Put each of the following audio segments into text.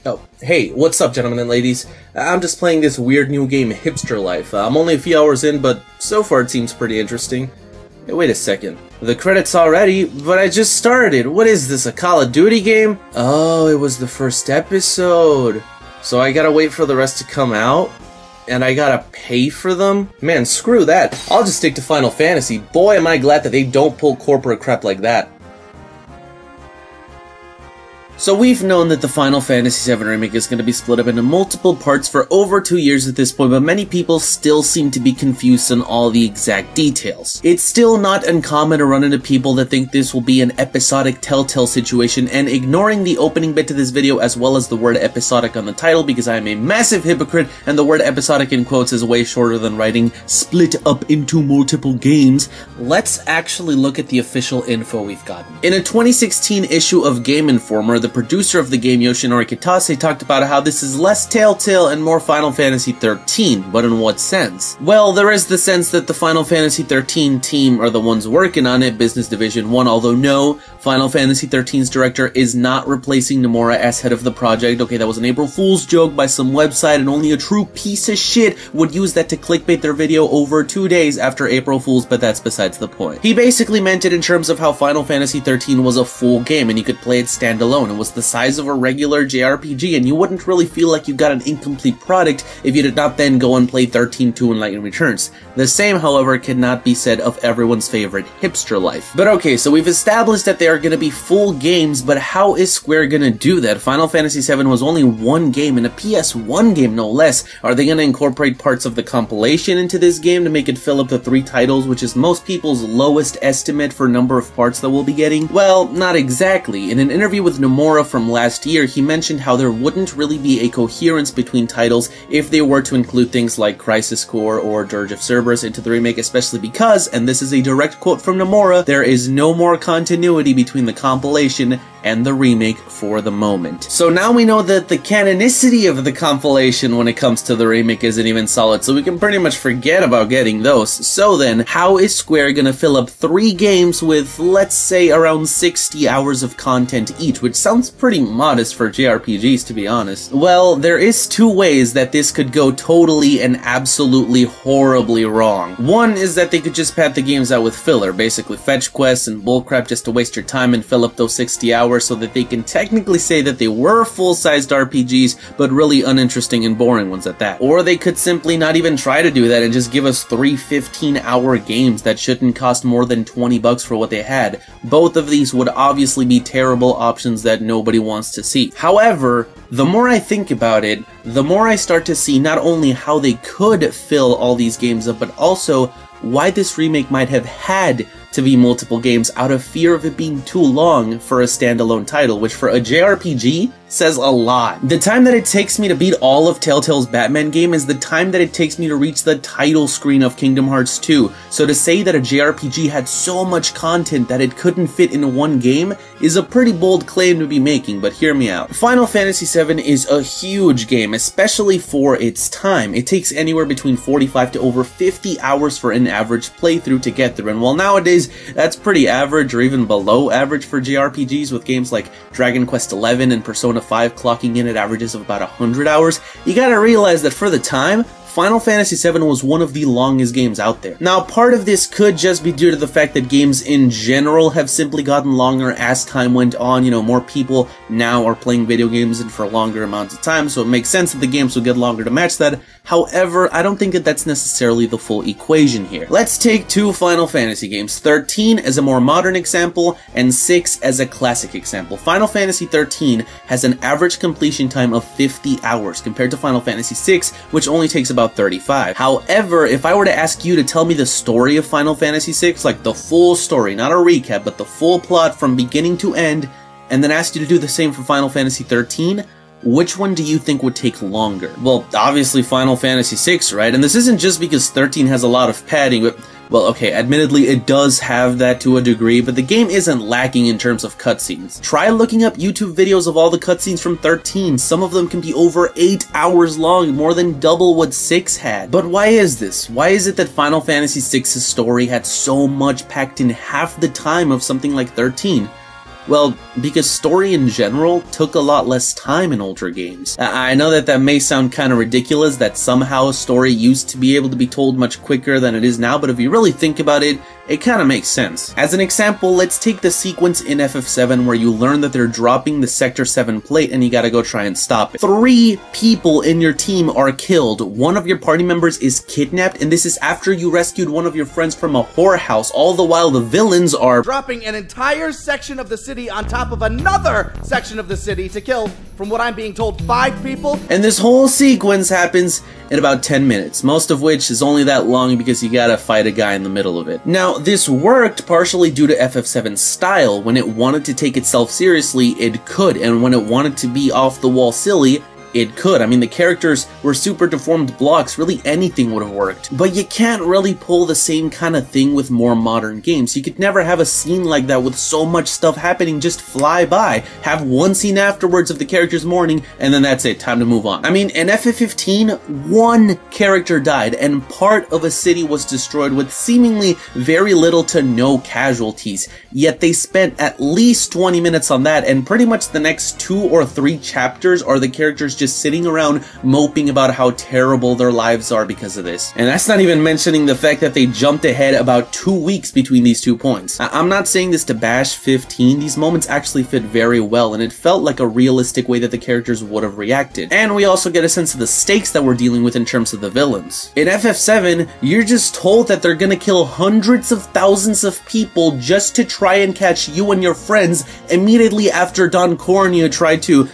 Oh, hey, what's up, gentlemen and ladies? I'm just playing this weird new game, Hipster Life. I'm only a few hours in, but so far it seems pretty interesting. Hey, wait a second. The credits already, but I just started. What is this, a Call of Duty game? Oh, it was the first episode. So I gotta wait for the rest to come out? And I gotta pay for them? Man, screw that. I'll just stick to Final Fantasy. Boy, am I glad that they don't pull corporate crap like that. So we've known that the Final Fantasy VII Remake is going to be split up into multiple parts for over 2 years at this point, but many people still seem to be confused on all the exact details. It's still not uncommon to run into people that think this will be an episodic Telltale situation, and ignoring the opening bit to this video as well as the word episodic on the title because I am a massive hypocrite and the word episodic in quotes is way shorter than writing split up into multiple games, let's actually look at the official info we've gotten. In a 2016 issue of Game Informer, the producer of the game, Yoshinori Kitase, talked about how this is less Telltale and more Final Fantasy XIII, but in what sense? Well, there is the sense that the Final Fantasy XIII team are the ones working on it, Business Division 1, although no, Final Fantasy XIII's director is not replacing Nomura as head of the project. Okay, that was an April Fool's joke by some website, and only a true piece of shit would use that to clickbait their video over 2 days after April Fool's, but that's besides the point. He basically meant it in terms of how Final Fantasy XIII was a full game, and you could play it standalone. It was the size of a regular JRPG, and you wouldn't really feel like you got an incomplete product if you did not then go and play 13-2 Enlightened Returns. The same, however, cannot be said of everyone's favorite Hipster Life. But okay, so we've established that they are going to be full games, but how is Square going to do that? Final Fantasy VII was only one game, and a PS1 game no less. Are they going to incorporate parts of the compilation into this game to make it fill up the 3 titles, which is most people's lowest estimate for number of parts that we'll be getting? Well, not exactly. In an interview with Nomura from last year, he mentioned how there wouldn't really be a coherence between titles if they were to include things like Crisis Core or Dirge of Cerberus into the remake, especially because, and this is a direct quote from Nomura, there is no more continuity between the compilation and the remake for the moment. So now we know that the canonicity of the compilation when it comes to the remake isn't even solid, so we can pretty much forget about getting those. So then, how is Square gonna fill up 3 games with, let's say, around 60 hours of content each, which sounds pretty modest for JRPGs, to be honest? Well, there is 2 ways that this could go totally and absolutely horribly wrong. One is that they could just pad the games out with filler, basically fetch quests and bullcrap just to waste your time and fill up those 60 hours so that they can technically say that they were full-sized RPGs, but really uninteresting and boring ones at that. Or they could simply not even try to do that and just give us 3 15-hour games that shouldn't cost more than $20 for what they had. Both of these would obviously be terrible options that nobody wants to see. However, the more I think about it, the more I start to see not only how they could fill all these games up, but also why this remake might have had to be multiple games out of fear of it being too long for a standalone title, which for a JRPG says a lot. The time that it takes me to beat all of Telltale's Batman game is the time that it takes me to reach the title screen of Kingdom Hearts 2. So to say that a JRPG had so much content that it couldn't fit in one game is a pretty bold claim to be making, but hear me out. Final Fantasy VII is a huge game, especially for its time. It takes anywhere between 45 to over 50 hours for an average playthrough to get through, and while nowadays that's pretty average or even below average for JRPGs, with games like Dragon Quest XI and Persona 5 clocking in at averages of about 100 hours, you gotta realize that for the time, Final Fantasy VII was one of the longest games out there. Now, part of this could just be due to the fact that games in general have simply gotten longer as time went on. You know, more people now are playing video games and for longer amounts of time, so it makes sense that the games will get longer to match that. However, I don't think that that's necessarily the full equation here. Let's take 2 Final Fantasy games, 13 as a more modern example, and 6 as a classic example. Final Fantasy 13 has an average completion time of 50 hours, compared to Final Fantasy VI, which only takes about 35. However, if I were to ask you to tell me the story of Final Fantasy VI, like the full story, not a recap, but the full plot from beginning to end, and then ask you to do the same for Final Fantasy 13, which one do you think would take longer? Well, obviously Final Fantasy VI, right? And this isn't just because 13 has a lot of padding, but, well, okay, admittedly it does have that to a degree, but the game isn't lacking in terms of cutscenes. Try looking up YouTube videos of all the cutscenes from 13. Some of them can be over 8 hours long, more than double what 6 had. But why is this? Why is it that Final Fantasy VI's story had so much packed in half the time of something like 13? Well, because story in general took a lot less time in older games. I know that that may sound kind of ridiculous, that somehow a story used to be able to be told much quicker than it is now, but if you really think about it, it kind of makes sense. As an example, let's take the sequence in FF7 where you learn that they're dropping the Sector 7 plate and you gotta go try and stop it. 3 people in your team are killed, one of your party members is kidnapped, and this is after you rescued one of your friends from a whorehouse, all the while the villains are dropping an entire section of the city on top of another section of the city to kill, from what I'm being told, 5 people. And this whole sequence happens in about 10 minutes, most of which is only that long because you gotta fight a guy in the middle of it. Now, this worked partially due to FF7's style. When it wanted to take itself seriously, it could, and when it wanted to be off the wall silly, it could. I mean, the characters were super deformed blocks, really anything would have worked. But you can't really pull the same kind of thing with more modern games. You could never have a scene like that with so much stuff happening just fly by. Have one scene afterwards of the characters mourning, and then that's it, time to move on. I mean, in FF15, 1 character died, and part of a city was destroyed with seemingly very little to no casualties. Yet they spent at least 20 minutes on that, and pretty much the next 2 or 3 chapters are the characters just sitting around moping about how terrible their lives are because of this. And that's not even mentioning the fact that they jumped ahead about 2 weeks between these 2 points. I'm not saying this to bash 15, these moments actually fit very well, and it felt like a realistic way that the characters would have reacted. And we also get a sense of the stakes that we're dealing with in terms of the villains. In FF7, you're just told that they're gonna kill hundreds of thousands of people just to try and catch you and your friends immediately after Don Corneo tried to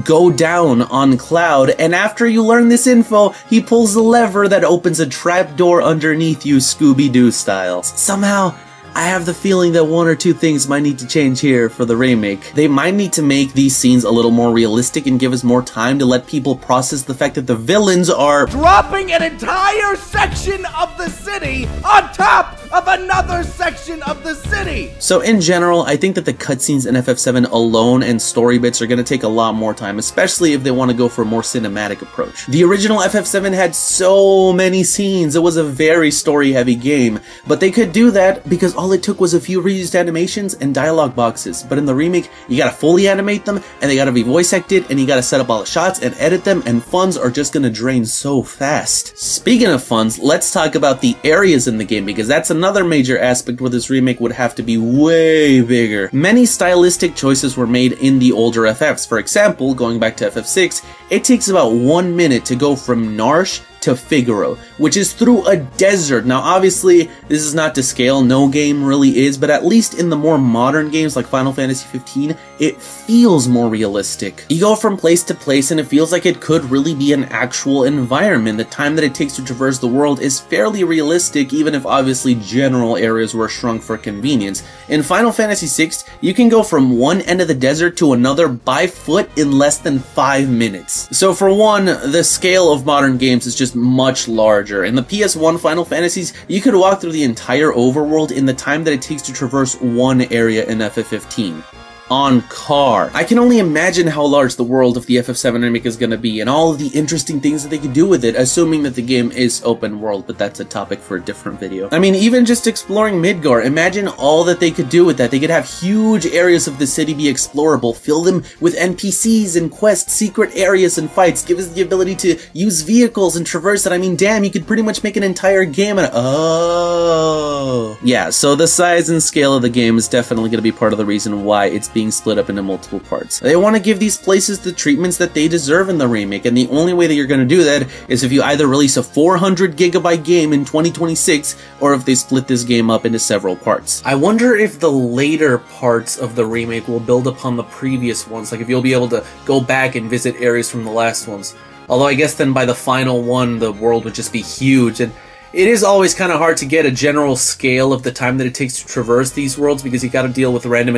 go down on Cloud, and after you learn this info, he pulls the lever that opens a trapdoor underneath you, Scooby-Doo style. Somehow, I have the feeling that 1 or 2 things might need to change here for the remake. They might need to make these scenes a little more realistic and give us more time to let people process the fact that the villains are dropping an entire section of the city on top of another section of the city! So in general, I think that the cutscenes in FF7 alone and story bits are going to take a lot more time, especially if they want to go for a more cinematic approach. The original FF7 had so many scenes, it was a very story-heavy game, but they could do that because all it took was a few reused animations and dialogue boxes. But in the remake, you gotta fully animate them, and they gotta be voice acted, and you gotta set up all the shots and edit them, and funds are just gonna drain so fast. Speaking of funds, let's talk about the areas in the game, because that's another major aspect where this remake would have to be way bigger. Many stylistic choices were made in the older FFs. For example, going back to FF6, it takes about 1 minute to go from Narsh to Figaro, which is through a desert. Now obviously, this is not to scale, no game really is, but at least in the more modern games like Final Fantasy XV, it feels more realistic. You go from place to place and it feels like it could really be an actual environment. The time that it takes to traverse the world is fairly realistic, even if obviously general areas were shrunk for convenience. In Final Fantasy VI, you can go from one end of the desert to another by foot in less than 5 minutes. So for one, the scale of modern games is just much larger. In the PS1 Final Fantasies, you could walk through the entire overworld in the time that it takes to traverse one area in FF15. On car. I can only imagine how large the world of the FF7 remake is going to be and all of the interesting things that they could do with it, assuming that the game is open world, but that's a topic for a different video. I mean, even just exploring Midgar, imagine all that they could do with that. They could have huge areas of the city be explorable, fill them with NPCs and quests, secret areas and fights, give us the ability to use vehicles and traverse it. I mean, damn, you could pretty much make an entire game out of— oh. Yeah, so the size and scale of the game is definitely going to be part of the reason why it's being split up into multiple parts. They want to give these places the treatments that they deserve in the remake, and the only way that you're going to do that is if you either release a 400 gigabyte game in 2026, or if they split this game up into several parts. I wonder if the later parts of the remake will build upon the previous ones, like if you'll be able to go back and visit areas from the last ones. Although I guess then by the final one, the world would just be huge, and it is always kind of hard to get a general scale of the time that it takes to traverse these worlds because you gotta deal with random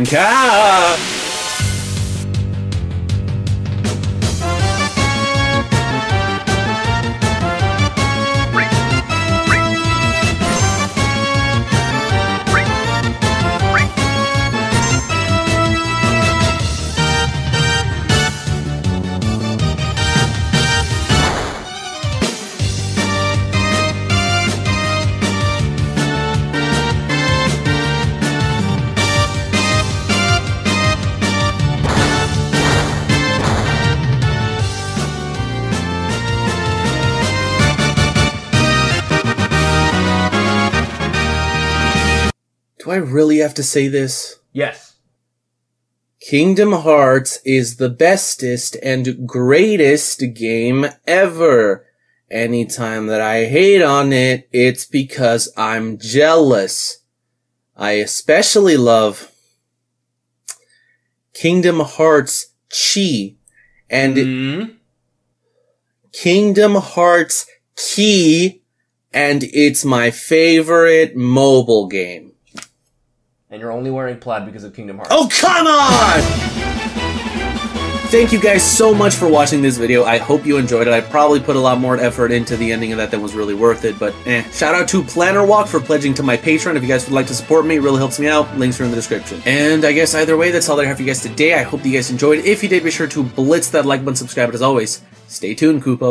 I really have to say this? Yes. Kingdom Hearts is the bestest and greatest game ever. Anytime that I hate on it, it's because I'm jealous. I especially love Kingdom Hearts Chi and Kingdom Hearts Key, and it's my favorite mobile game. And you're only wearing plaid because of Kingdom Hearts. Oh, come on! Thank you guys so much for watching this video. I hope you enjoyed it. I probably put a lot more effort into the ending of that than was really worth it, but Shout out to Planner Walk for pledging to my Patreon. If you guys would like to support me, it really helps me out. Links are in the description. And I guess either way, that's all that I have for you guys today. I hope that you guys enjoyed. If you did, be sure to blitz that like button, subscribe, but as always, stay tuned, Kupo.